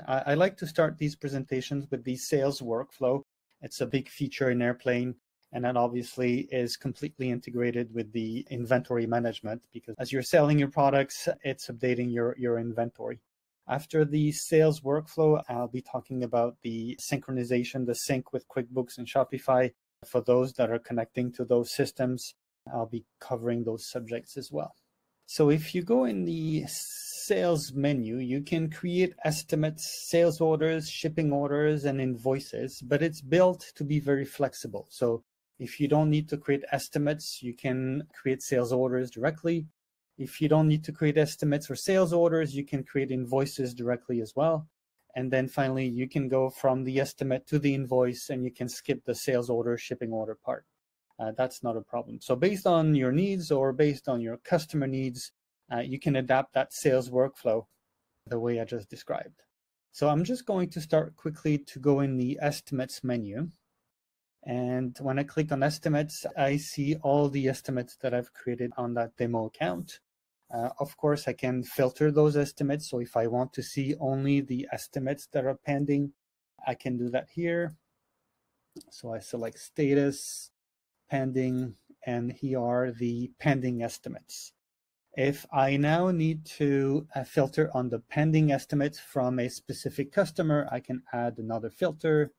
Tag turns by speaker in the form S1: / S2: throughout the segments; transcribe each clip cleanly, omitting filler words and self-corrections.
S1: I like to start these presentations with the sales workflow. It's a big feature in Erplain, and that obviously is completely integrated with the inventory management, because as you're selling your products, it's updating your inventory. After the sales workflow, I'll be talking about the synchronization, the sync with QuickBooks and Shopify. For those that are connecting to those systems, I'll be covering those subjects as well. So if you go in the sales menu, you can create estimates, sales orders, shipping orders, and invoices, but it's built to be very flexible. So if you don't need to create estimates, you can create sales orders directly. If you don't need to create estimates or sales orders, you can create invoices directly as well. And then finally, you can go from the estimate to the invoice, and you can skip the sales order, shipping order part. That's not a problem. So based on your needs or based on your customer needs, you can adapt that sales workflow the way I just described. So I'm just going to start quickly to go in the estimates menu. And when I click on estimates, I see all the estimates that I've created on that demo account. Of course, I can filter those estimates. So if I want to see only the estimates that are pending, I can do that here. So I select status, pending, and here are the pending estimates. If I now need to filter on the pending estimates from a specific customer, I can add another filter,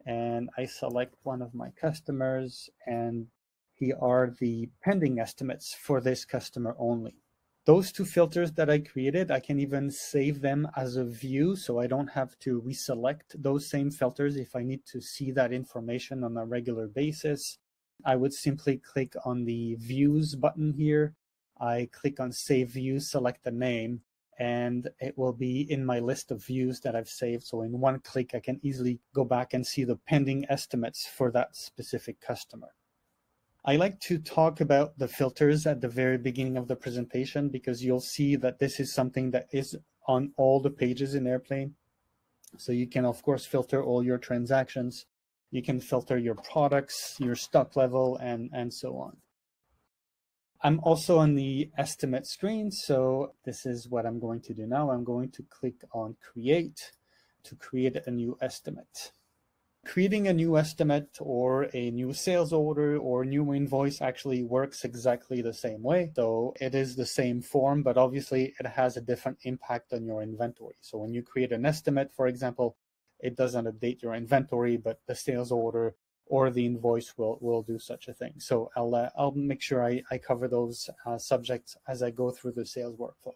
S1: and I select one of my customers, and here are the pending estimates for this customer only. Those two filters that I created, I can even save them as a view, so I don't have to reselect those same filters if I need to see that information on a regular basis. I would simply click on the views button here. I click on save view, select the name, and it will be in my list of views that I've saved. So in one click, I can easily go back and see the pending estimates for that specific customer. I like to talk about the filters at the very beginning of the presentation, because you'll see that this is something that is on all the pages in Erplain. So you can, of course, filter all your transactions. You can filter your products, your stock level, and so on. I'm also on the estimate screen, so this is what I'm going to do now. I'm going to click on Create to create a new estimate. Creating a new estimate or a new sales order or new invoice actually works exactly the same way. So it is the same form, but obviously it has a different impact on your inventory. So when you create an estimate, for example, it doesn't update your inventory, but the sales order or the invoice will do such a thing. So I'll make sure I cover those subjects as I go through the sales workflow.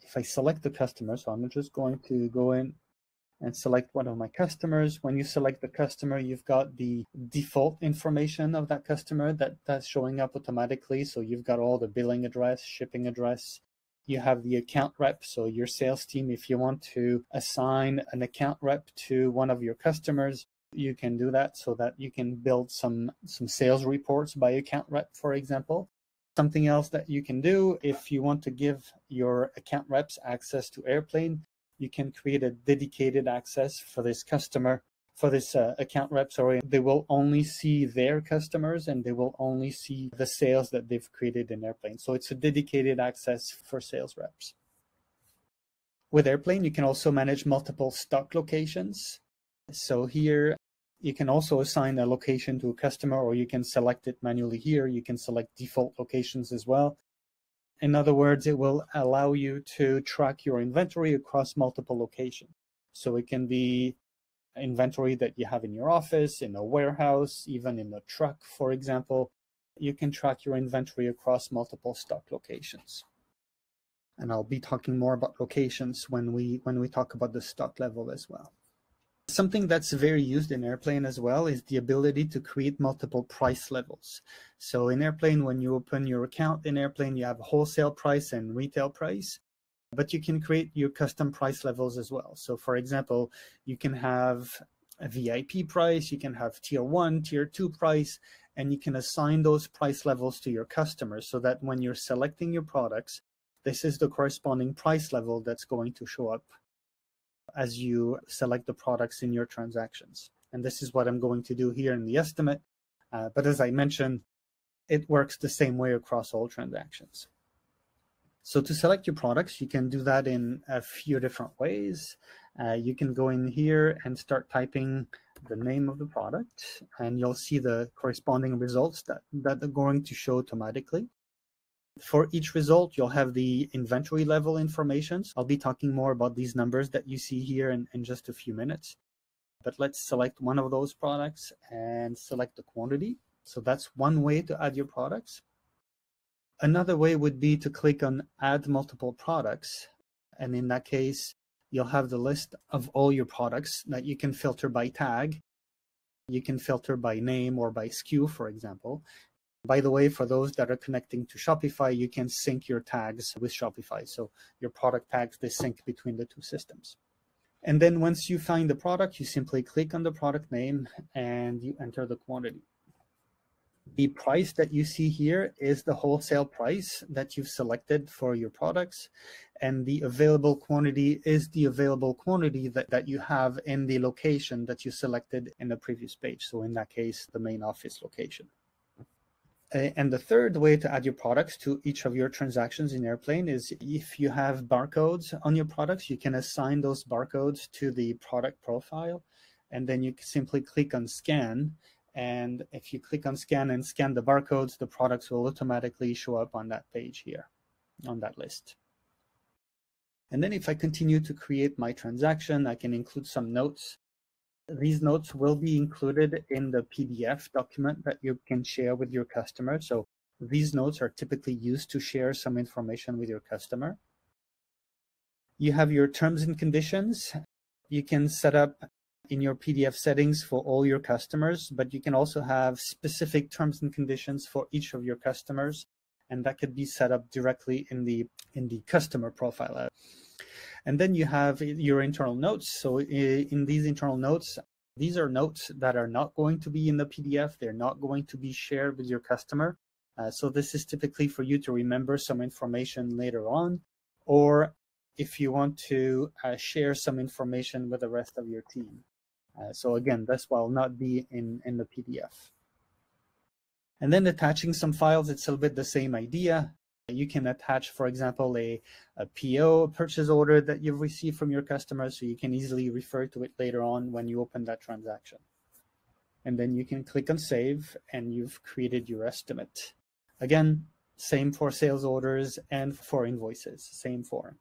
S1: If I select the customer, so I'm just going to go in and select one of my customers. When you select the customer, you've got the default information of that customer that's showing up automatically. So you've got all the billing address, shipping address. You have the account rep, so your sales team. If you want to assign an account rep to one of your customers, you can do that so that you can build some sales reports by account rep, for example. Something else that you can do, if you want to give your account reps access to Erplain, you can create a dedicated access for this customer, for this account rep, sorry. They will only see their customers and they will only see the sales that they've created in Erplain. So it's a dedicated access for sales reps. With Erplain, you can also manage multiple stock locations. So here, you can also assign a location to a customer, or you can select it manually here. You can select default locations as well. In other words, it will allow you to track your inventory across multiple locations. So it can be inventory that you have in your office, in a warehouse, even in a truck, for example. You can track your inventory across multiple stock locations. And I'll be talking more about locations when we talk about the stock level as well. Something that's very used in Erplain as well is the ability to create multiple price levels. So in Erplain, when you open your account in Erplain, you have wholesale price and retail price, but you can create your custom price levels as well. So for example, you can have a VIP price, you can have tier 1, tier 2 price, and you can assign those price levels to your customers so that when you're selecting your products, this is the corresponding price level that's going to show up as you select the products in your transactions. And this is what I'm going to do here in the estimate. But as I mentioned, it works the same way across all transactions. So to select your products, you can do that in a few different ways. You can go in here and start typing the name of the product, and you'll see the corresponding results that are going to show automatically. For each result, you'll have the inventory level information. So I'll be talking more about these numbers that you see here in just a few minutes. But let's select one of those products and select the quantity. So that's one way to add your products. Another way would be to click on Add Multiple Products. And in that case, you'll have the list of all your products that you can filter by tag. You can filter by name or by SKU, for example. By the way, for those that are connecting to Shopify, you can sync your tags with Shopify. So your product tags, they sync between the two systems. And then once you find the product, you simply click on the product name and you enter the quantity. The price that you see here is the wholesale price that you've selected for your products, and the available quantity is the available quantity that you have in the location that you selected in the previous page. So in that case, the main office location. And the third way to add your products to each of your transactions in Erplain is if you have barcodes on your products, you can assign those barcodes to the product profile, and then you simply click on Scan. And if you click on Scan and scan the barcodes, the products will automatically show up on that page here, on that list. And then if I continue to create my transaction, I can include some notes. These notes will be included in the PDF document that you can share with your customer. So these notes are typically used to share some information with your customer. You have your terms and conditions. You can set up in your PDF settings for all your customers, but you can also have specific terms and conditions for each of your customers, and that could be set up directly in the customer profile. And then you have your internal notes. So in these internal notes, these are notes that are not going to be in the PDF. They're not going to be shared with your customer. So this is typically for you to remember some information later on, or if you want to share some information with the rest of your team. So again, this will not be in the PDF. And then attaching some files, it's a little bit the same idea. You can attach, for example, a PO, a purchase order that you've received from your customer, so you can easily refer to it later on when you open that transaction. And then you can click on Save, and you've created your estimate. Again, same for sales orders and for invoices, same form.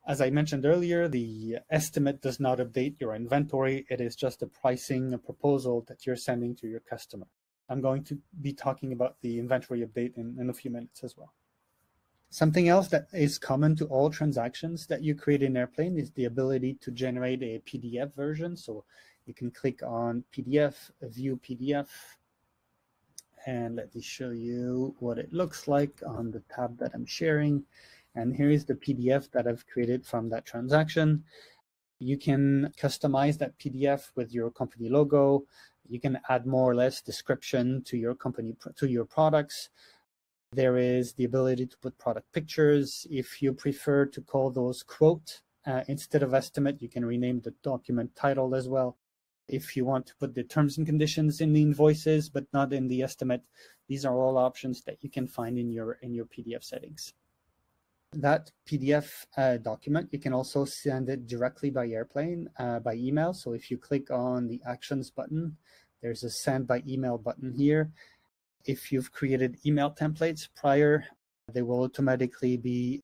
S1: As I mentioned earlier, the estimate does not update your inventory. It is just a pricing, a proposal that you're sending to your customer. I'm going to be talking about the inventory update in a few minutes as well. Something else that is common to all transactions that you create in Erplain is the ability to generate a PDF version. So you can click on PDF, View PDF, and let me show you what it looks like on the tab that I'm sharing. And here is the PDF that I've created from that transaction. You can customize that PDF with your company logo. You can add more or less description to your company, to your products. There is the ability to put product pictures. If you prefer to call those quote instead of estimate, you can rename the document title as well. If you want to put the terms and conditions in the invoices, but not in the estimate, these are all options that you can find in your PDF settings. That PDF document, you can also send it directly by Erplain, by email. So if you click on the Actions button, there's a Send by Email button here. If you've created email templates prior, they will automatically be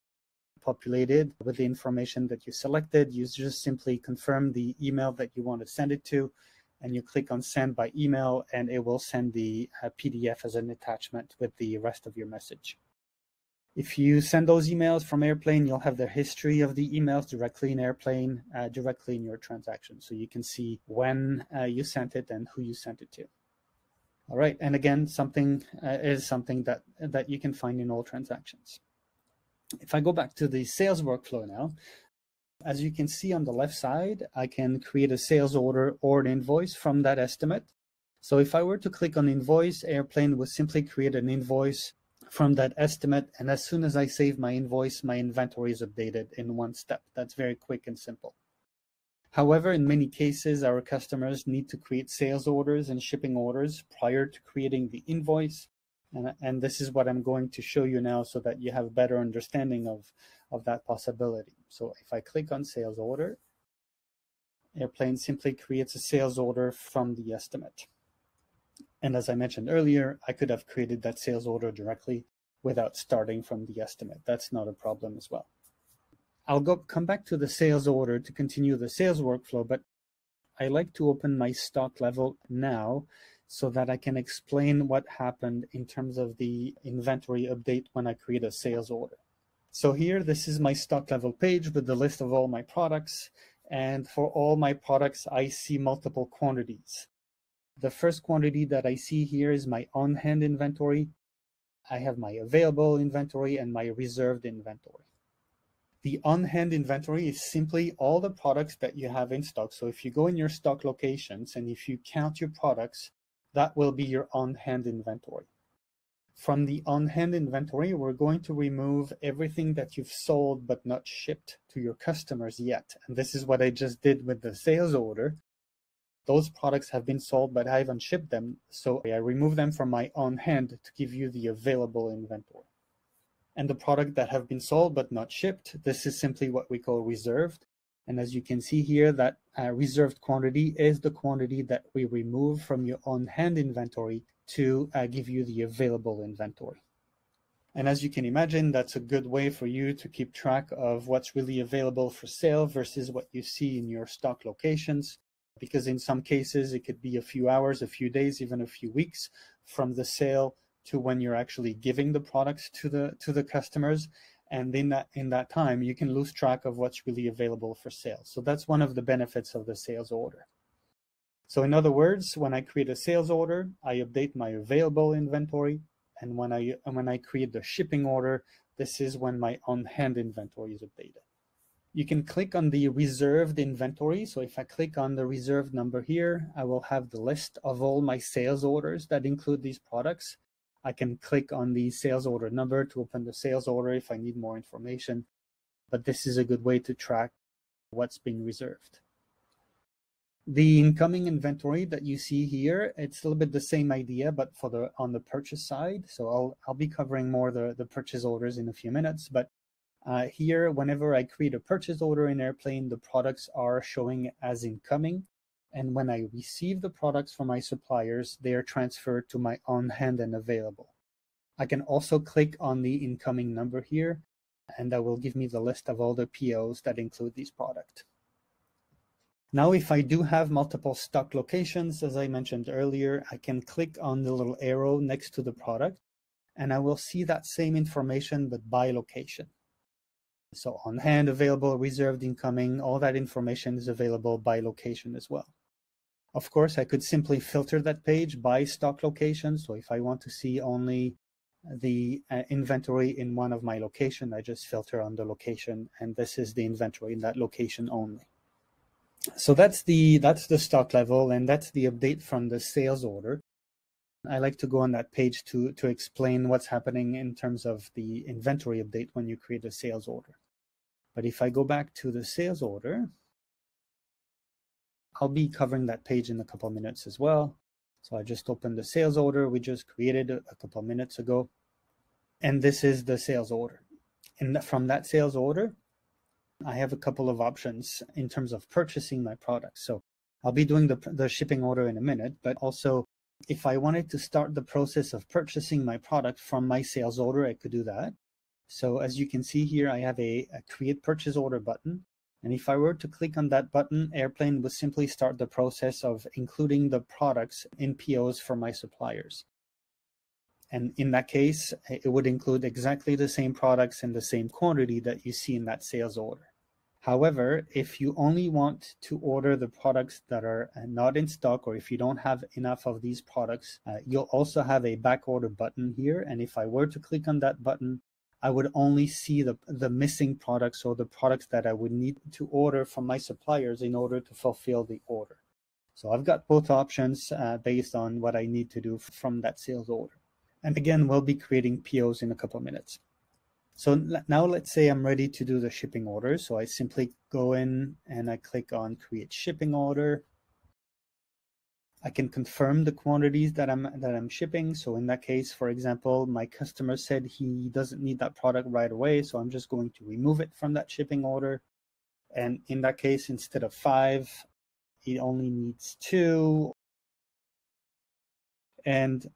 S1: populated with the information that you selected. You just simply confirm the email that you want to send it to, and you click on Send by Email, and it will send the PDF as an attachment with the rest of your message. If you send those emails from Erplain, you'll have the history of the emails directly in Erplain, directly in your transaction. So you can see when you sent it and who you sent it to. All right, and again, something is something that you can find in all transactions. If I go back to the sales workflow now, as you can see on the left side, I can create a sales order or an invoice from that estimate. So if I were to click on invoice, Erplain will simply create an invoice from that estimate, and as soon as I save my invoice, my inventory is updated in one step. That's very quick and simple. However, in many cases, our customers need to create sales orders and shipping orders prior to creating the invoice. And this is what I'm going to show you now so that you have a better understanding of that possibility. So if I click on sales order, Erplain simply creates a sales order from the estimate. And as I mentioned earlier, I could have created that sales order directly without starting from the estimate. That's not a problem as well. I'll come back to the sales order to continue the sales workflow, but I like to open my stock level now so that I can explain what happened in terms of the inventory update when I create a sales order. So here, this is my stock level page with the list of all my products. And for all my products, I see multiple quantities. The first quantity that I see here is my on-hand inventory. I have my available inventory and my reserved inventory. The on-hand inventory is simply all the products that you have in stock. So if you go in your stock locations and if you count your products, that will be your on-hand inventory. From the on-hand inventory, we're going to remove everything that you've sold but not shipped to your customers yet. And this is what I just did with the sales order. Those products have been sold, but I haven't shipped them. So I remove them from my on-hand to give you the available inventory. And the product that have been sold but not shipped, this is simply what we call reserved. And as you can see here, that reserved quantity is the quantity that we remove from your on-hand inventory to give you the available inventory. And as you can imagine, that's a good way for you to keep track of what's really available for sale versus what you see in your stock locations. Because in some cases, it could be a few hours, a few days, even a few weeks from the sale to when you're actually giving the products to the customers. And in that time, you can lose track of what's really available for sale. So that's one of the benefits of the sales order. So in other words, when I create a sales order, I update my available inventory. And when I create the shipping order, this is when my on-hand inventory is updated. You can click on the reserved inventory. So if I click on the reserved number here, I will have the list of all my sales orders that include these products. I can click on the sales order number to open the sales order if I need more information. But this is a good way to track what's being reserved. The incoming inventory that you see here, it's a little bit the same idea, but on the purchase side. So I'll be covering more the purchase orders in a few minutes. But here, whenever I create a purchase order in Erplain, the products are showing as incoming. And when I receive the products from my suppliers, they are transferred to my on-hand and available. I can also click on the incoming number here, and that will give me the list of all the POs that include these products. Now, if I do have multiple stock locations, as I mentioned earlier, I can click on the little arrow next to the product, and I will see that same information, but by location. So on hand, available, reserved, incoming, all that information is available by location as well. Of course, I could simply filter that page by stock location. So if I want to see only the inventory in one of my locations, I just filter on the location, and this is the inventory in that location only. So that's the stock level, and that's the update from the sales order. I like to go on that page to explain what's happening in terms of the inventory update when you create a sales order. But if I go back to the sales order, I'll be covering that page in a couple of minutes as well. So I just opened the sales order we just created a couple of minutes ago. And this is the sales order. And from that sales order, I have a couple of options in terms of purchasing my products. So I'll be doing the shipping order in a minute, but also if I wanted to start the process of purchasing my product from my sales order, I could do that. So as you can see here, I have a create purchase order button. And if I were to click on that button, Erplain would simply start the process of including the products in POs for my suppliers. And in that case, it would include exactly the same products and the same quantity that you see in that sales order. However, if you only want to order the products that are not in stock, or if you don't have enough of these products, you'll also have a back order button here. And if I were to click on that button, I would only see the missing products, or the products that I would need to order from my suppliers in order to fulfill the order. So I've got both options based on what I need to do from that sales order. And again, we'll be creating POs in a couple of minutes. So now let's say I'm ready to do the shipping order. So I simply go in and I click on create shipping order. I can confirm the quantities that I'm shipping. So in that case, for example, my customer said he doesn't need that product right away, so I'm just going to remove it from that shipping order. And in that case, instead of 5, he only needs 2. And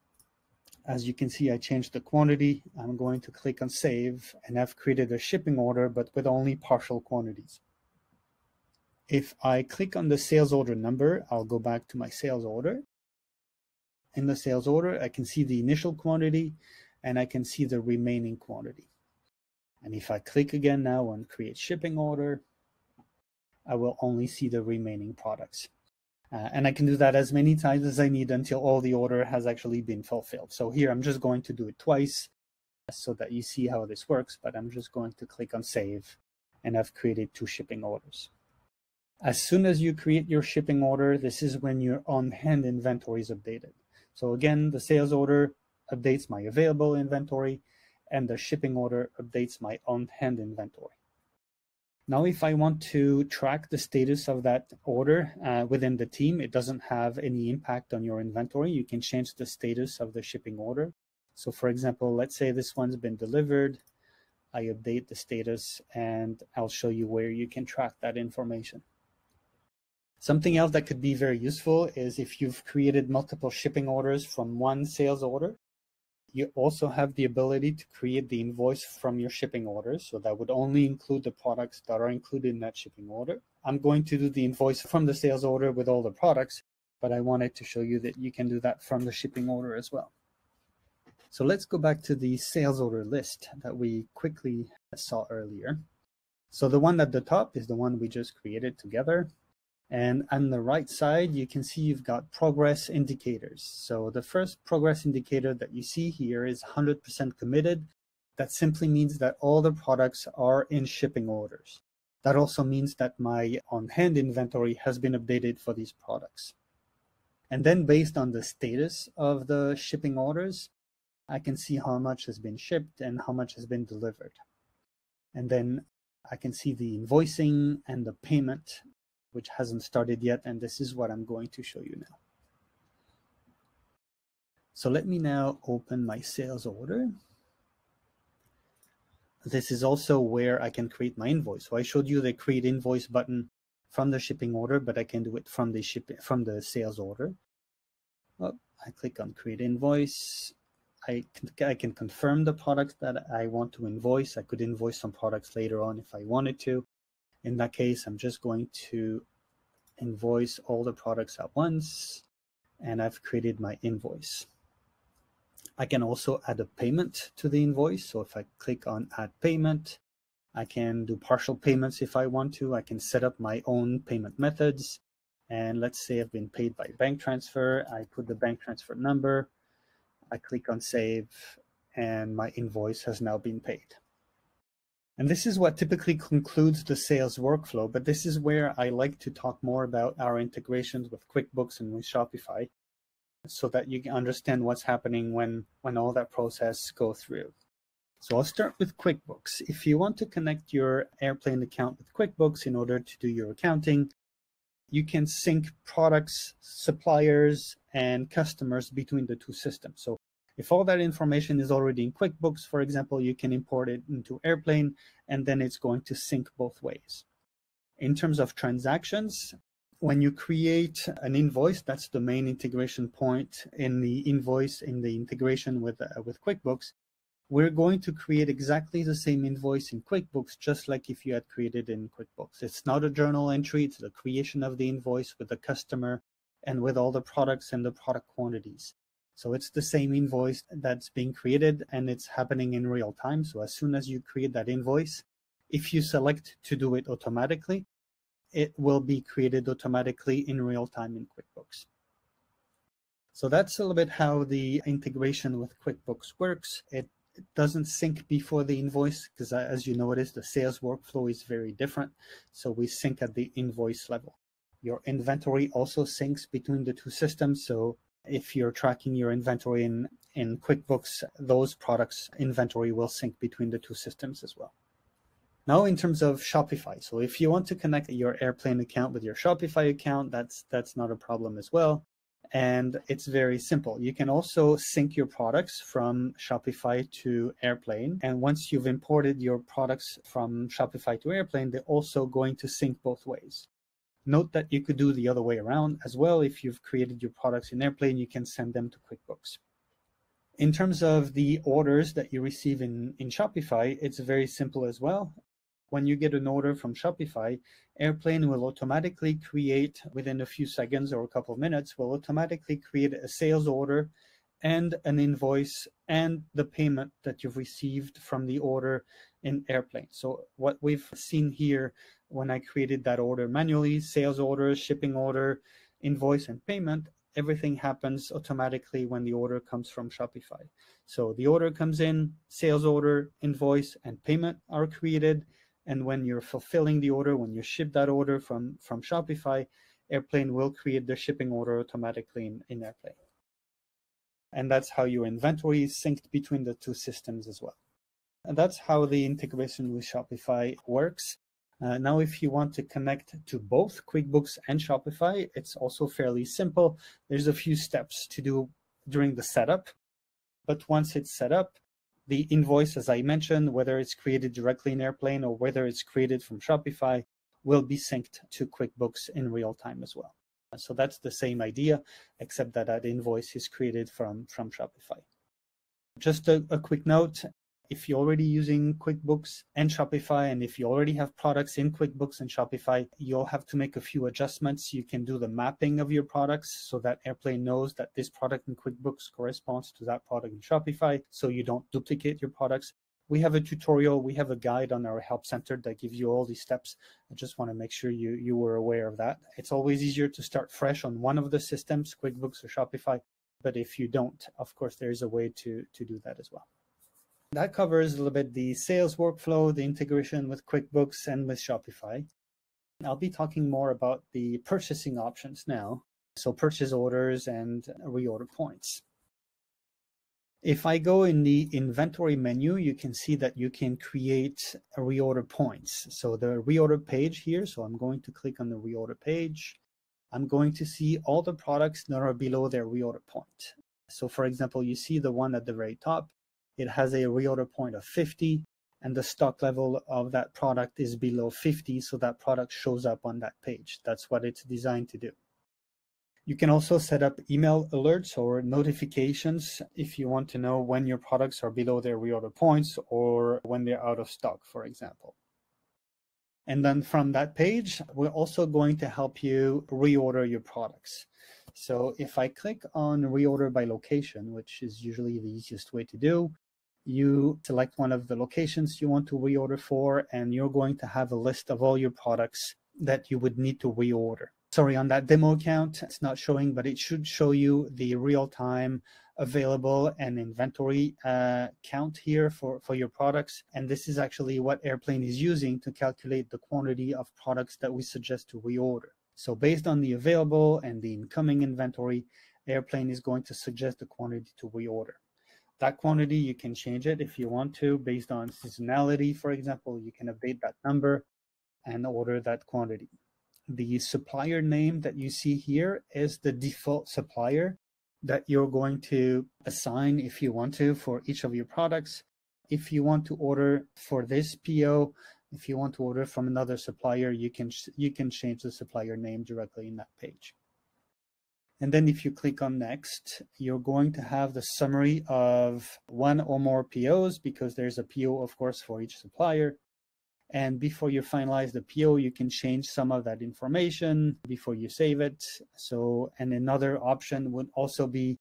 S1: as you can see, I changed the quantity. I'm going to click on save, and I've created a shipping order, but with only partial quantities. If I click on the sales order number, I'll go back to my sales order. In the sales order, I can see the initial quantity, and I can see the remaining quantity. And if I click again now on create shipping order, I will only see the remaining products. And I can do that as many times as I need until all the order has actually been fulfilled. So here I'm just going to do it twice so that you see how this works, but I'm just going to click on save, and I've created 2 shipping orders. As soon as you create your shipping order, this is when your on-hand inventory is updated. So again, the sales order updates my available inventory, and the shipping order updates my on-hand inventory. Now, if I want to track the status of that order within the team, it doesn't have any impact on your inventory. You can change the status of the shipping order. So for example, let's say this one's been delivered. I update the status, and I'll show you where you can track that information. Something else that could be very useful is if you've created multiple shipping orders from one sales order, you also have the ability to create the invoice from your shipping orders. So that would only include the products that are included in that shipping order. I'm going to do the invoice from the sales order with all the products, but I wanted to show you that you can do that from the shipping order as well. So let's go back to the sales order list that we quickly saw earlier. So the one at the top is the one we just created together. And on the right side, you can see you've got progress indicators. So the first progress indicator that you see here is 100% committed. That simply means that all the products are in shipping orders. That also means that my on-hand inventory has been updated for these products. And then based on the status of the shipping orders, I can see how much has been shipped and how much has been delivered. And then I can see the invoicing and the payment, which hasn't started yet, and this is what I'm going to show you now. So let me now open my sales order. This is also where I can create my invoice. So I showed you the create invoice button from the shipping order, but I can do it from the sales order. Well, I click on create invoice. I can confirm the products that I want to invoice. I could invoice some products later on if I wanted to. In that case, I'm just going to invoice all the products at once, and I've created my invoice. I can also add a payment to the invoice. So if I click on add payment, I can do partial payments if I want to. I can set up my own payment methods. And let's say I've been paid by bank transfer. I put the bank transfer number. I click on save, and my invoice has now been paid. And this is what typically concludes the sales workflow, but this is where I like to talk more about our integrations with QuickBooks and with Shopify so that you can understand what's happening when all that process goes through. So I'll start with QuickBooks. If you want to connect your Erplain account with QuickBooks in order to do your accounting, you can sync products, suppliers, and customers between the two systems. So if all that information is already in QuickBooks, for example, you can import it into Erplain, and then it's going to sync both ways. In terms of transactions, when you create an invoice, that's the main integration point in the invoice, in the integration with QuickBooks. We're going to create exactly the same invoice in QuickBooks, just like if you had created in QuickBooks. It's not a journal entry, it's the creation of the invoice with the customer and with all the products and the product quantities. So it's the same invoice that's being created, and it's happening in real time. So as soon as you create that invoice, if you select to do it automatically, it will be created automatically in real time in QuickBooks. So that's a little bit how the integration with QuickBooks works. It doesn't sync before the invoice because, as you notice, the sales workflow is very different. So we sync at the invoice level. Your inventory also syncs between the two systems. So if you're tracking your inventory in QuickBooks, those products inventory will sync between the two systems as well. Now, in terms of Shopify, so if you want to connect your Erplain account with your Shopify account, that's not a problem as well. And it's very simple. You can also sync your products from Shopify to Erplain. And once you've imported your products from Shopify to Erplain, they're also going to sync both ways. Note that you could do the other way around as well. If you've created your products in Erplain, you can send them to QuickBooks. In terms of the orders that you receive in Shopify, it's very simple as well. When you get an order from Shopify, Erplain will automatically create, within a few seconds or a couple of minutes, will automatically create a sales order and an invoice and the payment that you've received from the order in Erplain. So what we've seen here, when I created that order manually, sales order, shipping order, invoice, and payment, everything happens automatically when the order comes from Shopify. So the order comes in, sales order, invoice, and payment are created. And when you're fulfilling the order, when you ship that order from Shopify, Erplain will create the shipping order automatically in Erplain. And that's how your inventory is synced between the two systems as well. And that's how the integration with Shopify works. Now, if you want to connect to both QuickBooks and Shopify, it's also fairly simple. There's a few steps to do during the setup. But once it's set up, the invoice, as I mentioned, whether it's created directly in Erplain or whether it's created from Shopify, will be synced to QuickBooks in real time as well. So that's the same idea, except that that invoice is created from Shopify. Just a quick note, if you're already using QuickBooks and Shopify, and if you already have products in QuickBooks and Shopify, you'll have to make a few adjustments. You can do the mapping of your products so that Erplain knows that this product in QuickBooks corresponds to that product in Shopify, so you don't duplicate your products. We have a tutorial, we have a guide on our help center that gives you all these steps. I just want to make sure you were aware of that. It's always easier to start fresh on one of the systems, QuickBooks or Shopify, but if you don't, of course, there is a way to do that as well. That covers a little bit the sales workflow, the integration with QuickBooks and with Shopify. I'll be talking more about the purchasing options now, so purchase orders and reorder points. If I go in the inventory menu, you can see that you can create a reorder points. So the reorder page here, so I'm going to click on the reorder page. I'm going to see all the products that are below their reorder point. So for example, you see the one at the very top. It has a reorder point of 50, and the stock level of that product is below 50, so that product shows up on that page. That's what it's designed to do. You can also set up email alerts or notifications if you want to know when your products are below their reorder points or when they're out of stock, for example. And then from that page, we're also going to help you reorder your products. So if I click on reorder by location, which is usually the easiest way to do, you select one of the locations you want to reorder for, and you're going to have a list of all your products that you would need to reorder. Sorry, on that demo account, it's not showing, but it should show you the real-time available and inventory count here for your products. And this is actually what Erplain is using to calculate the quantity of products that we suggest to reorder. So based on the available and the incoming inventory, Erplain is going to suggest the quantity to reorder. That quantity, you can change it if you want to, based on seasonality, for example. You can update that number and order that quantity. The supplier name that you see here is the default supplier that you're going to assign if you want to for each of your products. If you want to order for this PO, if you want to order from another supplier, you can change the supplier name directly in that page. And then if you click on next, you're going to have the summary of one or more POs, because there's a PO, of course, for each supplier. And before you finalize the PO, you can change some of that information before you save it. So, and another option would also be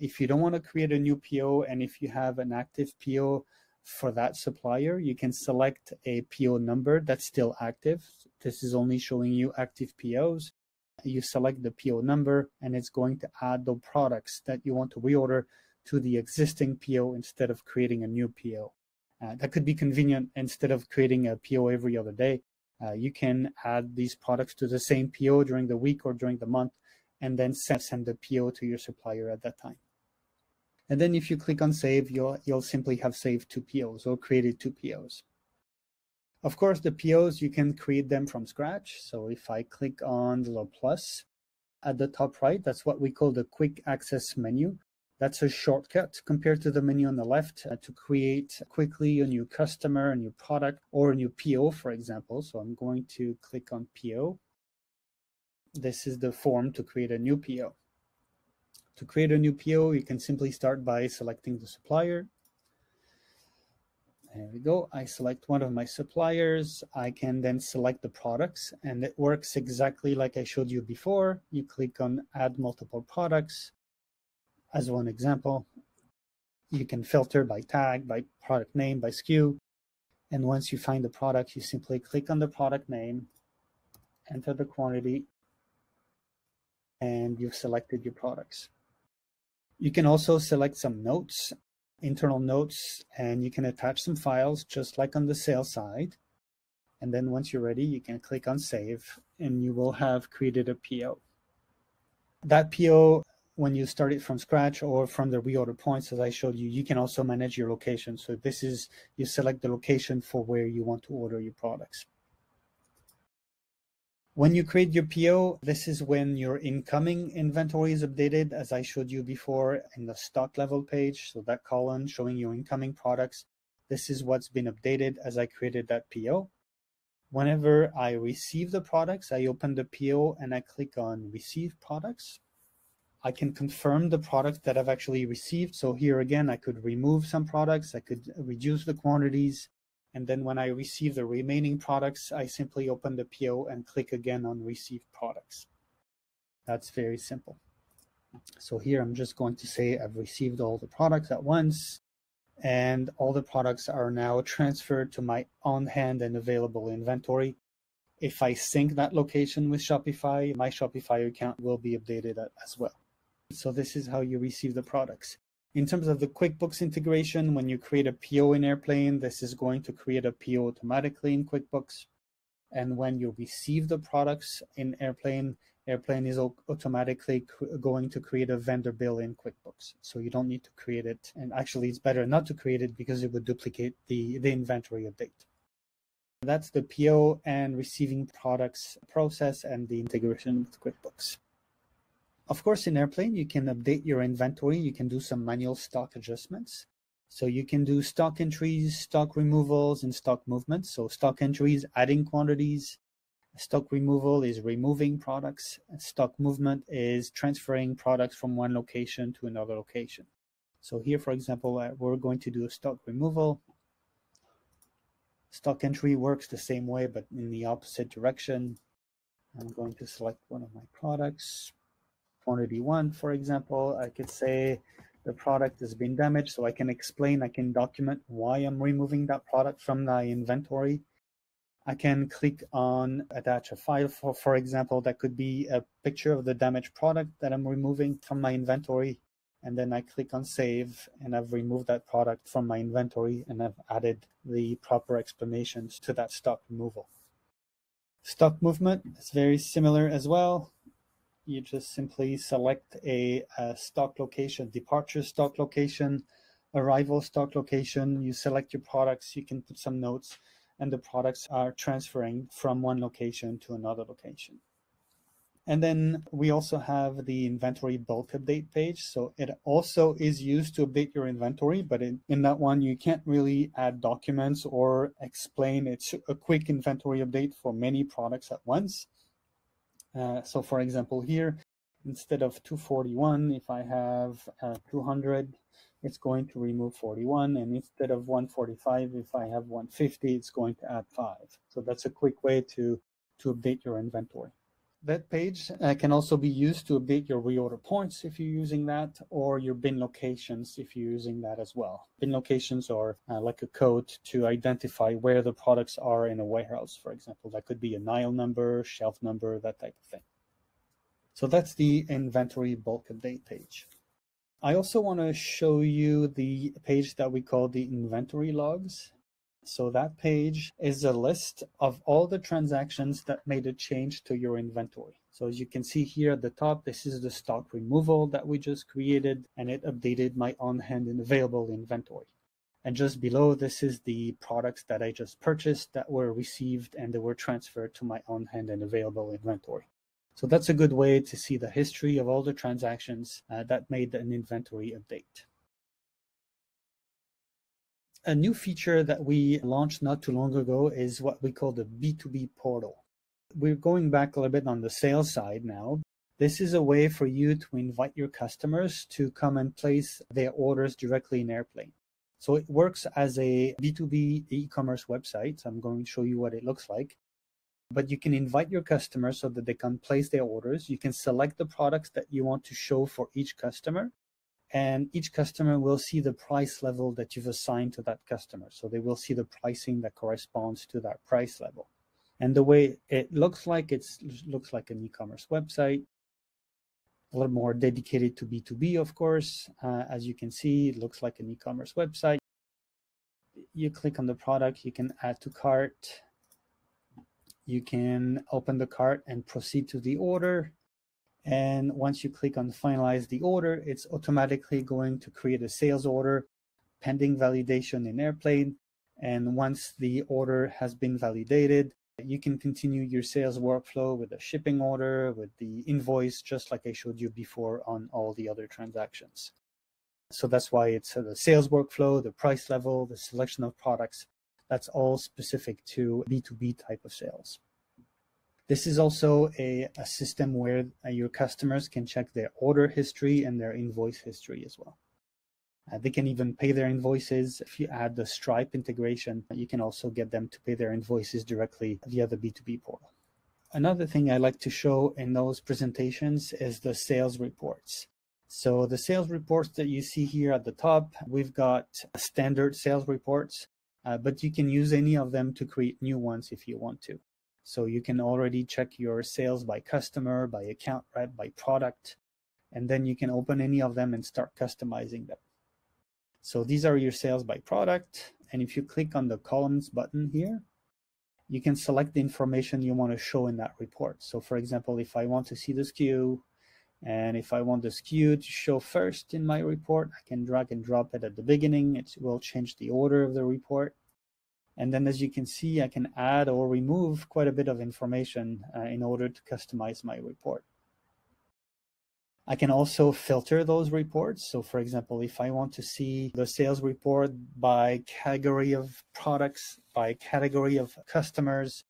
S1: if you don't want to create a new PO, and if you have an active PO for that supplier, you can select a PO number that's still active. This is only showing you active POs. You select the PO number, and it's going to add the products that you want to reorder to the existing PO instead of creating a new PO. That could be convenient. Instead of creating a PO every other day, you can add these products to the same PO during the week or during the month, and then send the PO to your supplier at that time. And then if you click on save, you'll simply have saved 2 POs or created 2 POs. Of course, the POs, you can create them from scratch. So if I click on the little plus, at the top right, that's what we call the quick access menu. That's a shortcut compared to the menu on the left to create quickly a new customer, a new product, or a new PO, for example. So I'm going to click on PO. This is the form to create a new PO. To create a new PO, you can simply start by selecting the supplier. There we go. I select one of my suppliers. I can then select the products, and it works exactly like I showed you before. You click on Add Multiple Products. As one example, you can filter by tag, by product name, by SKU. And once you find the product, you simply click on the product name, enter the quantity, and you've selected your products. You can also select some notes, internal notes, and you can attach some files just like on the sales side. And then once you're ready, you can click on Save, and you will have created a PO. That PO, when you start it from scratch or from the reorder points, as I showed you, you can also manage your location. So this is, you select the location for where you want to order your products. When you create your PO, this is when your incoming inventory is updated, as I showed you before in the stock level page. So that column showing your incoming products, this is what's been updated as I created that PO. Whenever I receive the products, I open the PO and I click on Receive Products. I can confirm the product that I've actually received. So here again, I could remove some products, I could reduce the quantities. And then when I receive the remaining products, I simply open the PO and click again on Receive Products. That's very simple. So here I'm just going to say I've received all the products at once, and all the products are now transferred to my on-hand and available inventory. If I sync that location with Shopify, my Shopify account will be updated as well. So this is how you receive the products. In terms of the QuickBooks integration, when you create a PO in Erplain, this is going to create a PO automatically in QuickBooks. And when you receive the products in Erplain, Erplain is automatically going to create a vendor bill in QuickBooks. So you don't need to create it. And actually, it's better not to create it because it would duplicate the inventory update. That's the PO and receiving products process and the integration with QuickBooks. Of course, in Erplain, you can update your inventory. You can do some manual stock adjustments. So you can do stock entries, stock removals, and stock movements. So stock entries, adding quantities. Stock removal is removing products. Stock movement is transferring products from one location to another location. So here, for example, we're going to do a stock removal. Stock entry works the same way, but in the opposite direction. I'm going to select one of my products. Quantity 1, for example, I could say the product has been damaged, so I can explain, I can document why I'm removing that product from my inventory. I can click on attach a file for example, that could be a picture of the damaged product that I'm removing from my inventory. And then I click on Save, and I've removed that product from my inventory, and I've added the proper explanations to that stock removal. Stock movement is very similar as well. You just simply select a stock location, departure stock location, arrival stock location. You select your products, you can put some notes, and the products are transferring from one location to another location. And then we also have the inventory bulk update page. So it also is used to update your inventory, but in that one, you can't really add documents or explain. It's a quick inventory update for many products at once. So for example, here, instead of 241, if I have 200, it's going to remove 41. And instead of 145, if I have 150, it's going to add 5. So that's a quick way to update your inventory. That page can also be used to update your reorder points if you're using that, or your bin locations if you're using that as well. Bin locations are like a code to identify where the products are in a warehouse, for example. That could be an aisle number, shelf number, that type of thing. So that's the inventory bulk update page. I also want to show you the page that we call the inventory logs. So that page is a list of all the transactions that made a change to your inventory. So as you can see here at the top, this is the stock removal that we just created, and it updated my on-hand and available inventory. And just below, this is the products that I just purchased that were received and they were transferred to my on-hand and available inventory. So that's a good way to see the history of all the transactions that made an inventory update. A new feature that we launched not too long ago is what we call the B2b Portal. We're going back a little bit on the sales side now. This is a way for you to invite your customers to come and place their orders directly in Erplain. So it works as a B2B e-commerce website. I'm going to show you what it looks like. But you can invite your customers so that they can place their orders. You can select the products that you want to show for each customer. And each customer will see the price level that you've assigned to that customer. So they will see the pricing that corresponds to that price level. And the way it looks like, it looks like an e-commerce website, a little more dedicated to B2B, of course. As you can see, it looks like an e-commerce website. You click on the product, you can add to cart. You can open the cart and proceed to the order. And once you click on finalize the order, it's automatically going to create a sales order pending validation in Erplain. And once the order has been validated, you can continue your sales workflow with a shipping order, with the invoice, just like I showed you before on all the other transactions. So that's why it's the sales workflow, the price level, the selection of products. That's all specific to B2B type of sales. This is also a system where your customers can check their order history and their invoice history as well. They can even pay their invoices. If you add the Stripe integration, you can also get them to pay their invoices directly via the B2B portal. Another thing I like to show in those presentations is the sales reports. So the sales reports that you see here at the top, we've got standard sales reports, but you can use any of them to create new ones if you want to. So you can already check your sales by customer, by account rep, by product, and then you can open any of them and start customizing them. So these are your sales by product. And if you click on the columns button here, you can select the information you want to show in that report. So for example, if I want to see the SKU, and if I want the SKU to show first in my report, I can drag and drop it at the beginning. It will change the order of the report. And then as you can see, I can add or remove quite a bit of information in order to customize my report. I can also filter those reports. So for example, if I want to see the sales report by category of products, by category of customers,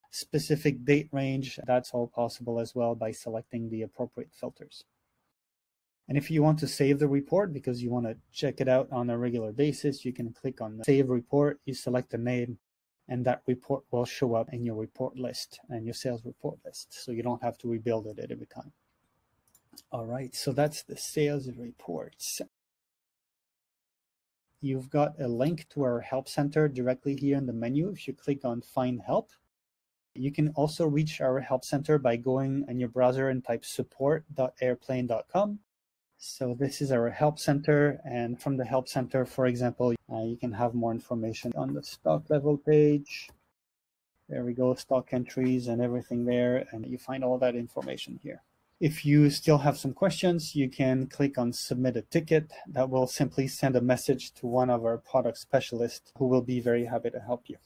S1: specific date range, that's all possible as well by selecting the appropriate filters. And if you want to save the report because you want to check it out on a regular basis, you can click on the Save Report, you select the name, and that report will show up in your report list and your sales report list. So you don't have to rebuild it at every time. All right, so that's the sales reports. You've got a link to our Help Center directly here in the menu. If you click on Find Help, you can also reach our Help Center by going in your browser and type support.erplain.com. So this is our Help Center, and from the Help Center, for example, you can have more information on the stock level page. There we go, stock entries and everything there, and you find all that information here. If you still have some questions, you can click on Submit a Ticket. That will simply send a message to one of our product specialists who will be very happy to help you.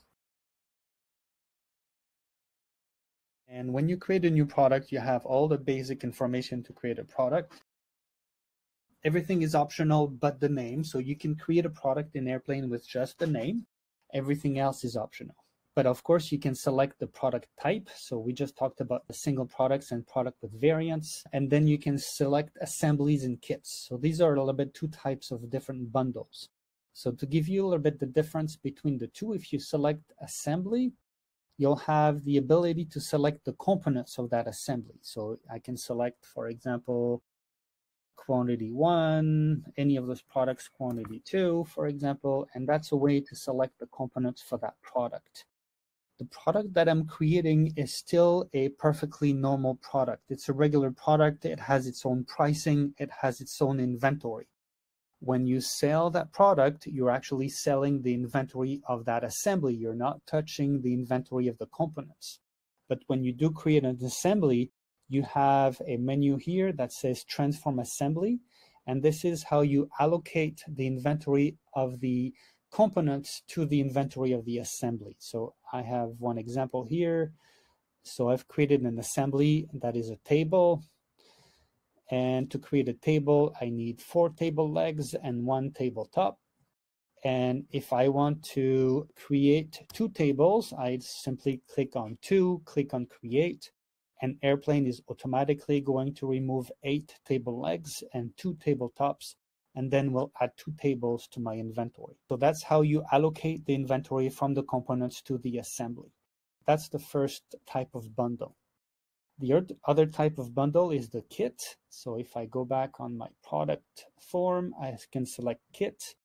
S1: And when you create a new product, you have all the basic information to create a product. Everything is optional but the name. So you can create a product in Erplain with just the name. Everything else is optional. But of course, you can select the product type. So we just talked about the single products and product with variants. And then you can select assemblies and kits. So these are a little bit two types of different bundles. So to give you a little bit the difference between the two, if you select assembly, you'll have the ability to select the components of that assembly. So I can select, for example, quantity 1, any of those products, quantity 2, for example, and that's a way to select the components for that product. The product that I'm creating is still a perfectly normal product. It's a regular product. It has its own pricing. It has its own inventory. When you sell that product, you're actually selling the inventory of that assembly. You're not touching the inventory of the components. But when you do create an assembly, you have a menu here that says Transform Assembly, and this is how you allocate the inventory of the components to the inventory of the assembly. So I have one example here. So I've created an assembly that is a table. And to create a table, I need 4 table legs and 1 tabletop. And if I want to create 2 tables, I simply click on 2, click on create, and Erplain is automatically going to remove 8 table legs and 2 tabletops, and then we'll add 2 tables to my inventory. So that's how you allocate the inventory from the components to the assembly. That's the first type of bundle. The other type of bundle is the kit. So if I go back on my product form, I can select kit.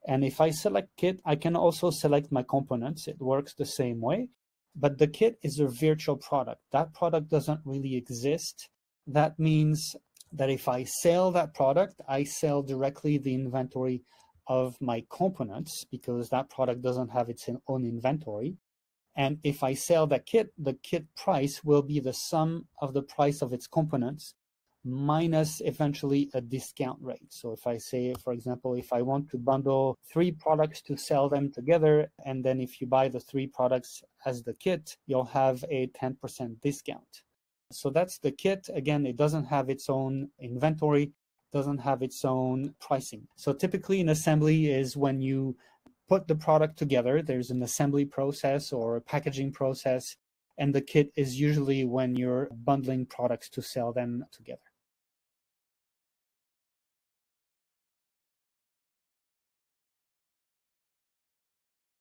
S1: And if I select kit, I can also select my components. It works the same way. But the kit is a virtual product. That product doesn't really exist. That means that if I sell that product, I sell directly the inventory of my components because that product doesn't have its own inventory. And if I sell the kit price will be the sum of the price of its components minus eventually a discount rate. So if I say, for example, if I want to bundle 3 products to sell them together, and then if you buy the 3 products as the kit, you'll have a 10% discount. So that's the kit. Again, it doesn't have its own inventory, doesn't have its own pricing. So typically an assembly is when you put the product together, there's an assembly process or a packaging process, and the kit is usually when you're bundling products to sell them together.